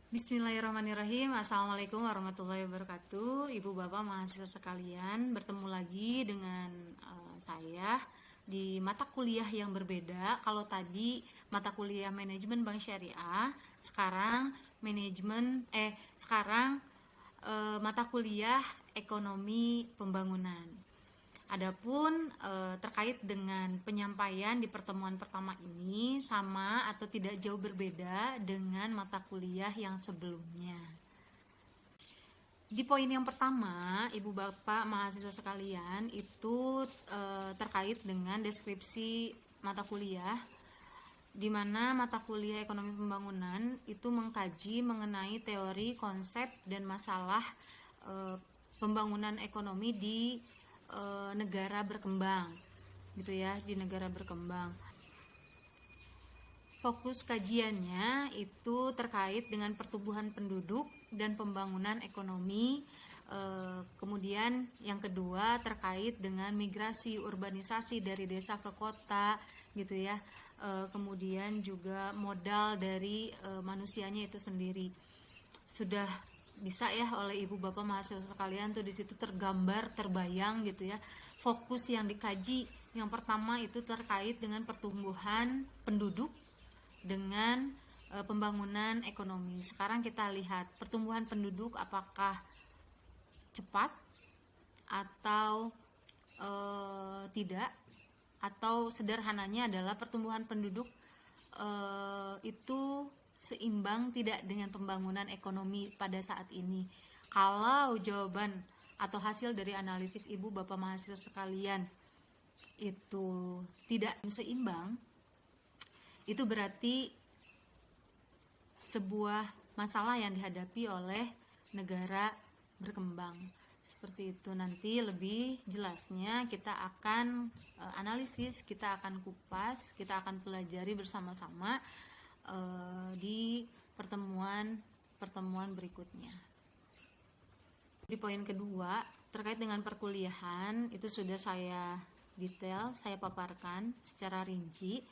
Bismillahirrahmanirrahim. Assalamualaikum warahmatullahi wabarakatuh. Ibu bapak mahasiswa sekalian, bertemu lagi dengan saya di mata kuliah yang berbeda. Kalau tadi mata kuliah manajemen bank syariah, sekarang mata kuliah ekonomi pembangunan. Adapun terkait dengan penyampaian di pertemuan pertama ini sama atau tidak jauh berbeda dengan mata kuliah yang sebelumnya. Di poin yang pertama, Ibu Bapak mahasiswa sekalian, itu terkait dengan deskripsi mata kuliah, di mana mata kuliah ekonomi pembangunan itu mengkaji mengenai teori, konsep, dan masalah pembangunan ekonomi di negara berkembang, gitu ya, di negara berkembang. Fokus kajiannya itu terkait dengan pertumbuhan penduduk dan pembangunan ekonomi. Kemudian yang kedua terkait dengan migrasi urbanisasi dari desa ke kota, gitu ya. Kemudian juga modal dari manusianya itu sendiri. Sudah bisa ya oleh ibu bapak mahasiswa sekalian tuh di situ tergambar, terbayang gitu ya. Fokus yang dikaji yang pertama itu terkait dengan pertumbuhan penduduk dengan pembangunan ekonomi. Sekarang kita lihat pertumbuhan penduduk apakah cepat atau tidak, atau sederhananya adalah pertumbuhan penduduk itu seimbang tidak dengan pembangunan ekonomi pada saat ini. Kalau jawaban atau hasil dari analisis ibu bapak mahasiswa sekalian itu tidak seimbang, itu berarti sebuah masalah yang dihadapi oleh negara berkembang. Seperti itu. Nanti lebih jelasnya kita akan analisis, kita akan kupas, kita akan pelajari bersama-sama di pertemuan berikutnya. Di poin kedua terkait dengan perkuliahan itu sudah saya detail, saya paparkan secara rinci.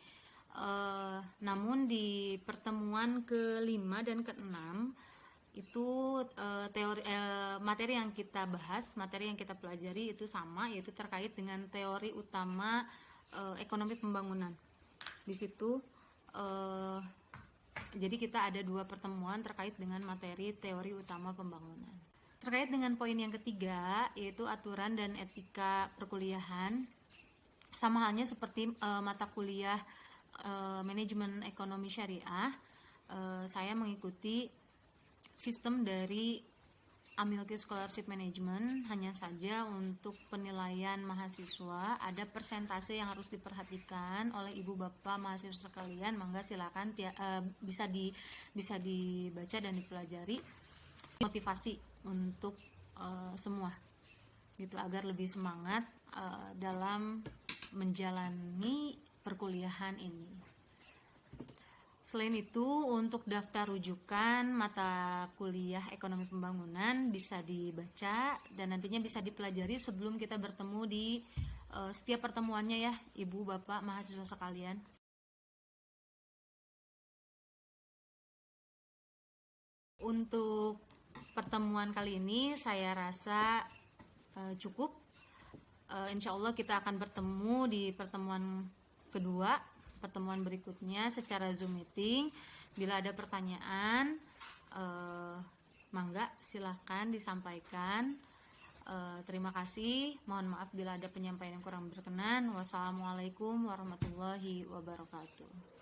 Namun di pertemuan ke-5 dan ke-6 itu materi yang kita bahas, materi yang kita pelajari itu sama, yaitu terkait dengan teori utama ekonomi pembangunan. Di situ jadi kita ada 2 pertemuan terkait dengan materi teori utama pembangunan. Terkait dengan poin yang ketiga, yaitu aturan dan etika perkuliahan, sama halnya seperti mata kuliah manajemen ekonomi syariah, saya mengikuti sistem dari Amilki Scholarship Management. Hanya saja untuk penilaian mahasiswa ada persentase yang harus diperhatikan oleh ibu bapak mahasiswa sekalian. Mangga silakan bisa dibaca dan dipelajari, motivasi untuk semua gitu, agar lebih semangat dalam menjalani perkuliahan ini. Selain itu, untuk daftar rujukan mata kuliah ekonomi pembangunan bisa dibaca dan nantinya bisa dipelajari sebelum kita bertemu di setiap pertemuannya ya, ibu bapak mahasiswa sekalian. Untuk pertemuan kali ini saya rasa cukup. Insya Allah kita akan bertemu di pertemuan kedua, pertemuan berikutnya secara Zoom meeting. Bila ada pertanyaan, mangga silahkan disampaikan. Terima kasih. Mohon maaf bila ada penyampaian yang kurang berkenan. Wassalamualaikum warahmatullahi wabarakatuh.